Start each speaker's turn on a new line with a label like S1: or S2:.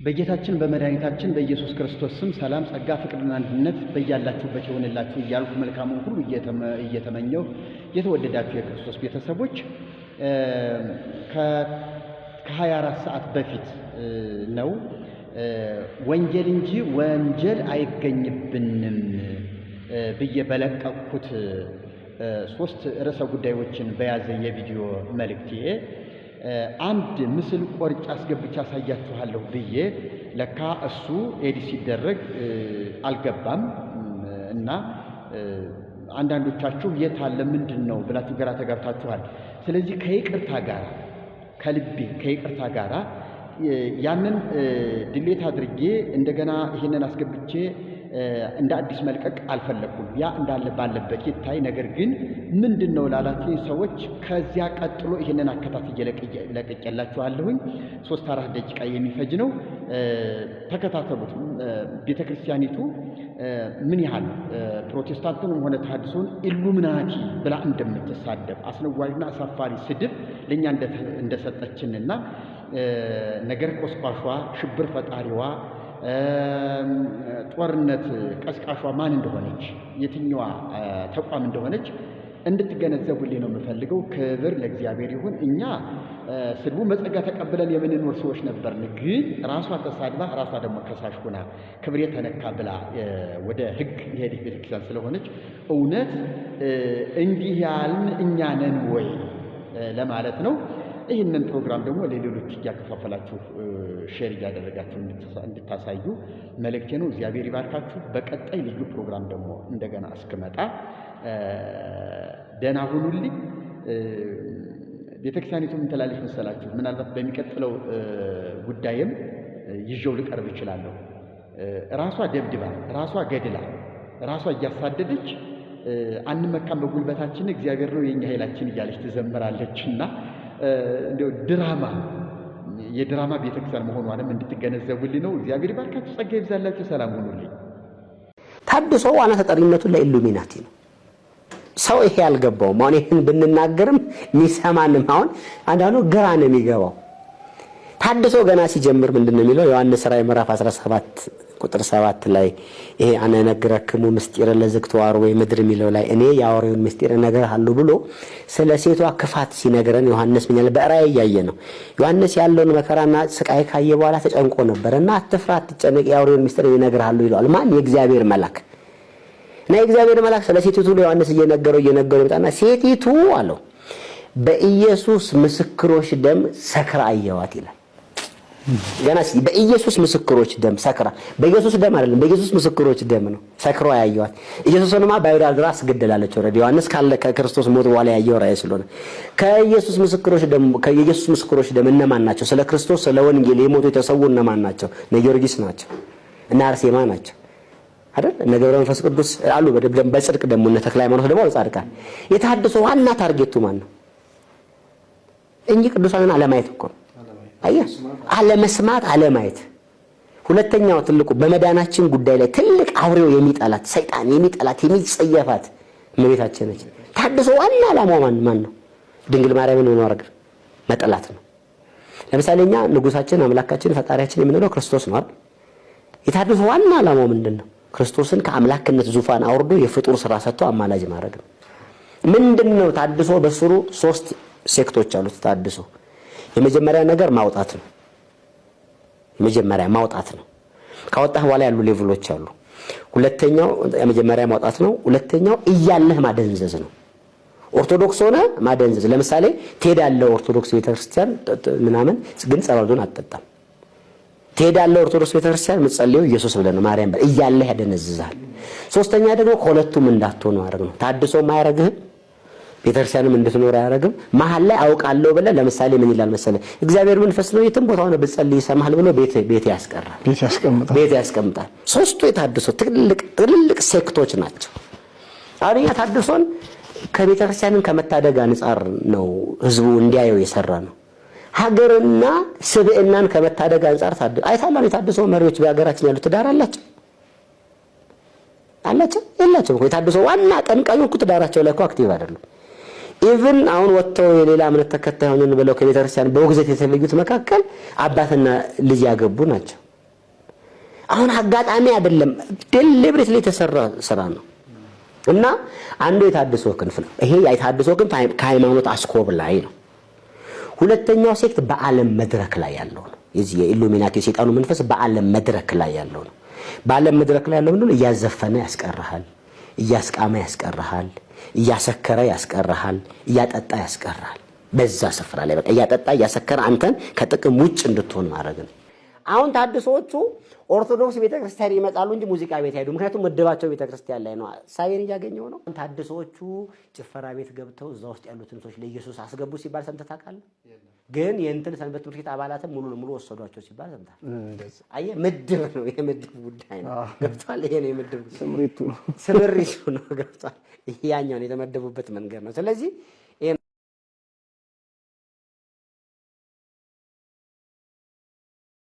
S1: በጌታችን በመድኃኒታችን በኢየሱስ ክርስቶስ ስም ሰላም ጸጋ ፍቅርና አንድነት በእያላችሁበት ይሆንላችሁ እያልኩ መልካሙን ሁሉ እየተመኘው የተወደዳችሁ የክርስቶስ ቤተሰቦች ከ24 ሰዓት በፊት ነው ወንጀል እንጂ ወንጀል አይገኝብንም ብዬ በለቀቅኩት 3 ርዕሰ ጉዳዮችን በያዘ የቪዲዮ መልእክቴ አንድ ምስል ቆርጬ አስገብቼ አሳያችኋለሁ ብዬ ለካ እሱ ኤዲት ሲደረግ አልገባም እና አንዳንዶቻችሁ የት አለ ምንድነው ብላችሁ ግራ ተጋብታችኋል። ስለዚህ ከይቅርታ ጋር ከልቤ ከይቅርታ ጋር ያንን ድሌት አድርጌ እንደገና ይሄንን አስገብቼ እንደ አዲስ መልቀቅ አልፈለኩም። ያ እንዳለ ባለበት ይታይ። ነገር ግን ምንድነው ላላችሁ ሰዎች ከዚያ ቀጥሎ ይሄንን አከታትዬ ለቀቄላችኋለሁኝ 3-4 ደቂቃ የሚፈጅ ነው። ተከታተሉት። ቤተክርስቲያኒቱ ምን ያህል ፕሮቴስታንቱንም ሆነ ተሐድሶን ኢሉሚናቲ ብላ እንደምትሳደብ አስነዋሪና አሳፋሪ ስድብ ለኛ እንደሰጠችንና ነገር ቆስቋሿ ሽብር ፈጣሪዋ ጦርነት ቀስቃሿ ማን እንደሆነች የትኛዋ ተቋም እንደሆነች እንድትገነዘቡልኝ ነው የምፈልገው። ክብር ለእግዚአብሔር ይሁን። እኛ ስድቡ መጸጋ ተቀብለን የምንኖር ሰዎች ነበርን። ግን ራሷ ተሳድባ ራሷ ደግሞ ከሳሽ ሆና ክብሬ ተነካ ብላ ወደ ሕግ የሄደች ቤተክርስቲያን ስለሆነች እውነት እንዲህ ያልን እኛ ነን ወይ ለማለት ነው። ይህንን ፕሮግራም ደግሞ ለሌሎች እያከፋፈላችሁ ሼር እያደረጋችሁ እንድታሳዩ መልእክቴ ነው። እግዚአብሔር ይባርካችሁ። በቀጣይ ልዩ ፕሮግራም ደግሞ እንደገና እስክመጣ ደህና ሁኑልኝ። ቤተክርስቲያኒቱ ምን ትላለች መሰላችሁ? ምናልባት በሚቀጥለው ጉዳይም ይዤው ልቀርብ እችላለሁ። ራሷ ደብድባ ራሷ ገድላ ራሷ እያሳደደች አንመካም በጉልበታችን እግዚአብሔር ነው የኛ ኃይላችን እያለች ትዘምራለችና እንደው የድራማ ቤተክርስቲያን መሆኗንም እንድትገነዘቡልኝ ነው። እግዚአብሔር ይባርካችሁ፣ ጸጋ ይብዛላችሁ፣ ሰላም ሁኑልኝ።
S2: ታድሶ ዋና ተጠሪነቱ ለኢሉሚናቲ ነው። ሰው ይሄ ያልገባውም አሁን ይሄን ብንናገርም የሚሰማንም አሁን አንዳንዱ ግራ ነው የሚገባው። ታድሶ ገና ሲጀምር ምንድነው የሚለው? ዮሐንስ ራዕይ ምዕራፍ 17 ቁጥር 7 ላይ ይሄ አነነግረክሙ ምስጢረ ለዝክቶ አርዌ ምድር የሚለው ላይ እኔ ያወሬውን ምስጢር እነግርሃለሁ ብሎ ስለ ሴቷ ክፋት ሲነግረን ዮሐንስ ምን ያለ በራእይ ያየ ነው። ዮሐንስ ያለውን መከራና ስቃይ ካየ በኋላ ተጨንቆ ነበርና አትፍራ አትጨነቅ ያወሬውን ምስጢር እነግርሃለሁ ይላል። ማን? የእግዚአብሔር መልአክ። እና የእግዚአብሔር መልአክ ስለ ሴቲቱ ለዮሐንስ እየነገረው ይመጣና ሴቲቱ አለው በኢየሱስ ምስክሮች ደም ሰክራ አየዋት ይላል። ገና በኢየሱስ ምስክሮች ደም ሰክራ፣ በኢየሱስ ደም አይደለም በኢየሱስ ምስክሮች ደም ነው ሰክሮ ያየዋት። ኢየሱስንማ ባይዳል ድረስ ገደላለች። ወረዲ ዮሐንስ ካለ ከክርስቶስ ሞት በኋላ ያየው ራእይ ስለሆነ ከኢየሱስ ምስክሮች ደም እነማን ናቸው? ስለ ክርስቶስ ስለ ወንጌል የሞቱ የተሰዉ እነማን ናቸው? እነ ጊዮርጊስ ናቸው፣ እነ አርሴማ ናቸው አይደል? እነ ገብረ መንፈስ ቅዱስ አሉ። በጽድቅ ደግሞ እነ ተክለ ሃይማኖት ደግሞ ጻድቃን። የተሐድሶ ዋና ታርጌቱ ማን ነው? እንጂ ቅዱሳንን አለማየት እኮ አየህ፣ አለመስማት አለማየት። ሁለተኛው ትልቁ በመዳናችን ጉዳይ ላይ ትልቅ አውሬው የሚጠላት ሰይጣን የሚጠላት የሚጸየፋት እመቤታችን ነች። ታድሶ ዋና ዓላማው ማን ነው? ድንግል ማርያምን ማድረግ መጠላት ነው። ለምሳሌ እኛ ንጉሳችን አምላካችን ፈጣሪያችን የምንለው ክርስቶስ ነው አይደል? የታድሶ ዋና ዓላማው ምንድነው? ክርስቶስን ከአምላክነት ዙፋን አውርዶ የፍጡር ስራ ሰጥቶ አማላጅ ማድረግ ነው። ምንድነው ታድሶ? በስሩ 3 ሴክቶች አሉት ታድሶ። የመጀመሪያ ነገር ማውጣት ነው። የመጀመሪያ ማውጣት ነው። ካወጣህ በኋላ ያሉ ሌቭሎች አሉ። ሁለተኛው የመጀመሪያ ማውጣት ነው። ሁለተኛው እያለህ ማደንዘዝ ነው። ኦርቶዶክስ ሆነ ማደንዘዝ። ለምሳሌ ትሄዳለህ ኦርቶዶክስ ቤተክርስቲያን ምናምን፣ ግን ጸበሉን አትጠጣም። ትሄዳለህ ኦርቶዶክስ ቤተክርስቲያን ምጸልየው ኢየሱስ ብለህ ማርያም ብለህ እያለህ ያደነዝዛል። ሶስተኛ ደግሞ ከሁለቱም እንዳትሆን ማድረግ ነው። ታድሶ ማያረግህ ቤተክርስቲያንም እንድትኖር አያረግም። መሐል ላይ አውቃለሁ ብለህ ለምሳሌ ምን ይላል መሰለህ? እግዚአብሔር መንፈስ ነው የትም ቦታ ሆነ ብትጸልይ ይሰማሃል ብሎ ቤት ያስቀራል፣ ቤት ያስቀምጣል። 3ቱ የታድሶ ትልልቅ ሴክቶች ናቸው። አሁን ያ ታድሶን ከቤተክርስቲያንን ከመታደግ አንፃር ነው ህዝቡ እንዲያየው የሰራ ነው። ሀገርና ስብዕናን ከመታደግ አንፃር አይታላል። የታድሶ መሪዎች በሀገራችን ያሉት ትዳር አላቸው የላቸውም? የታድሶ ዋና ቀንቃኞች እኮ ትዳራቸው ላይ እኮ አክቲቭ አይደሉም። ኢቭን አሁን ወጥተው የሌላ እምነት ተከታይ ሆነን ብለው ከቤተክርስቲያን በውግዘት የተለዩት መካከል አባትና ልጅ ያገቡ ናቸው። አሁን አጋጣሚ አይደለም ዴሊብሬትሊ የተሰራ ስራ ነው እና አንዱ የታድሶ ክንፍ ነው ይሄ የታድሶ ክንፍ ከሃይማኖት አስኮብ ላይ ነው ሁለተኛው ሴክት በአለም መድረክ ላይ ያለው ነው የዚህ የኢሉሚናቲ ሰይጣኑ መንፈስ በአለም መድረክ ላይ ያለው ነው በአለም መድረክ ላይ ያለው ምንድነው እያዘፈነ ያስቀርሃል እያስቃመ ያስቀርሃል እያሰከረ ያስቀርሃል እያጠጣ ያስቀርሃል በዛ ስፍራ ላይ በቃ እያጠጣ እያሰከረ አንተን ከጥቅም ውጭ እንድትሆን ማድረግ ነው አሁን ታድሶቹ ኦርቶዶክስ ቤተክርስቲያን ይመጣሉ እንጂ ሙዚቃ ቤት አይሄዱ ምክንያቱም መደባቸው ቤተክርስቲያን ላይ ነው ሳይን ያገኘው ነው ታድሶቹ ጭፈራ ቤት ገብተው እዛ ውስጥ ያሉትን ሰዎች ለኢየሱስ አስገቡ ሲባል ሰምተህ ታውቃለህ ግን የእንትን ሰንበት ትምህርት ቤት አባላትን ሙሉ ለሙሉ ወሰዷቸው ሲባል ሰምተሃል አየህ ምድብ ነው የምድብ ጉዳይ ነው ገብቷል ይሄ ነው የምድብ ስምሪቱ ነው ገብቷል ያኛው የተመደቡበት መንገድ ነው ስለዚህ